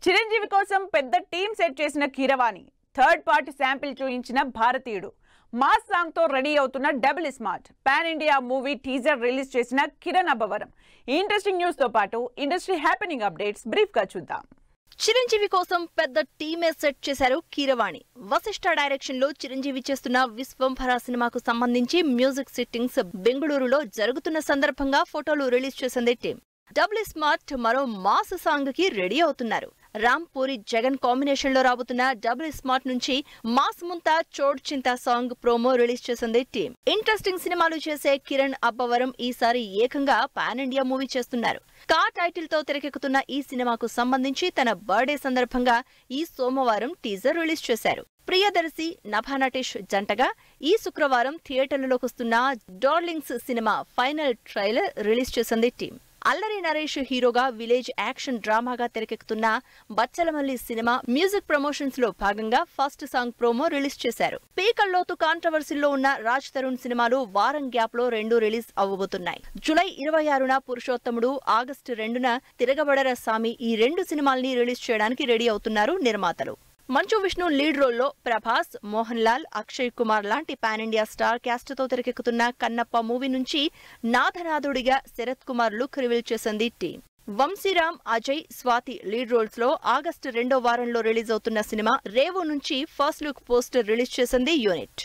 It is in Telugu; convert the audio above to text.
చిరంజీవి కోసం పెద్ద టీం సెట్ చేసిన కీరవాణి, థర్డ్ పార్టీ శాంపిల్ చూయించిన భారతీయుడు, మాస్ సాంగ్ తో రెడీ అవుతున్న double smart, pan India movie teaser release చేసిన కిరణ్ అబ్బవరం. ఇంట్రెస్టింగ్ న్యూస్ తో పాటు ఇండస్ట్రీ హ్యాపెనింగ్ అప్డేట్స్ బ్రీఫ్ గా చూద్దాం. చిరంజీవి కోసం పెద్ద టీమే సెట్ చేశారు కీరవాణి. వశిష్ఠ డైరెక్షన్ లో చిరంజీవి చేస్తున్న విశ్వంభర సినిమాకు సంబంధించి మ్యూజిక్ సిట్టింగ్స్ బెంగళూరులో జరుగుతున్న సందర్భంగా ఫోటోలు రిలీజ్ చేసింది టీం. డబుల్ స్మార్ట్ మరో మాస్ సాంగ్ కి రెడీ అవుతున్నారు. రామ్ పూరి జగన్ కాంబినేషన్ లో రాబోతున్న డబుల్ స్మార్ట్ నుంచి మాస్ ముంతా చోడ్ చింతా సాంగ్ ప్రోమో రిలీజ్ చేసింది టీం. ఇంట్రెస్టింగ్ సినిమాలు చేసే కిరణ్ అబ్బవరం ఈసారి ఏకంగా పాన్ ఇండియా మూవీ చేస్తున్నారు. కా టైటిల్ తో తెరకెక్కుతున్న ఈ సినిమాకు సంబంధించి తన బర్త్డే సందర్భంగా ఈ సోమవారం టీజర్ రిలీజ్ చేశారు. ప్రియదర్శి, నభానటేష్ జంటగా ఈ శుక్రవారం థియేటర్లలోకి వస్తున్న darlings cinema final trailer release చేసింది టీం. అల్లరి నరేష్ హీరోగా విలేజ్ యాక్షన్ డ్రామాగా తెరకెక్కుతున్న బచ్చలమల్లి సినిమా మ్యూజిక్ ప్రమోషన్స్ లో భాగంగా ఫస్ట్ సాంగ్ ప్రోమో రిలీజ్ చేశారు. పీకల్లోతు కాంట్రవర్సీల్లో ఉన్న రాజ్ తరుణ్ సినిమాలు వారం గ్యాప్ లో 2 రిలీజ్ అవ్వబోతున్నాయి. జూలై 26న పురుషోత్తముడు, ఆగస్టు 2న తిరగబడర సామి ఈ 2 సినిమాల్ని రిలీజ్ చేయడానికి రెడీ అవుతున్నారు నిర్మాతలు. మంచు విష్ణు లీడ్ రోల్లో ప్రభాస్, మోహన్ లాల్, అక్షయ్ కుమార్ లాంటి పాన్ ఇండియా స్టార్ క్యాస్ట్ తో తెరకెక్కుతున్న కన్నప్ప మూవీ నుంచి నాథనాథుడిగా శరత్ కుమార్ లుక్ రివీల్ చేసింది team. Vamsiram, Ajay, Swathi lead roles లో ఆగస్టు 2వ వారంలో రిలీజ్ అవుతున్న సినిమా రేవో నుంచి ఫస్ట్ లుక్ పోస్టర్ రిలీజ్ చేసింది యూనిట్.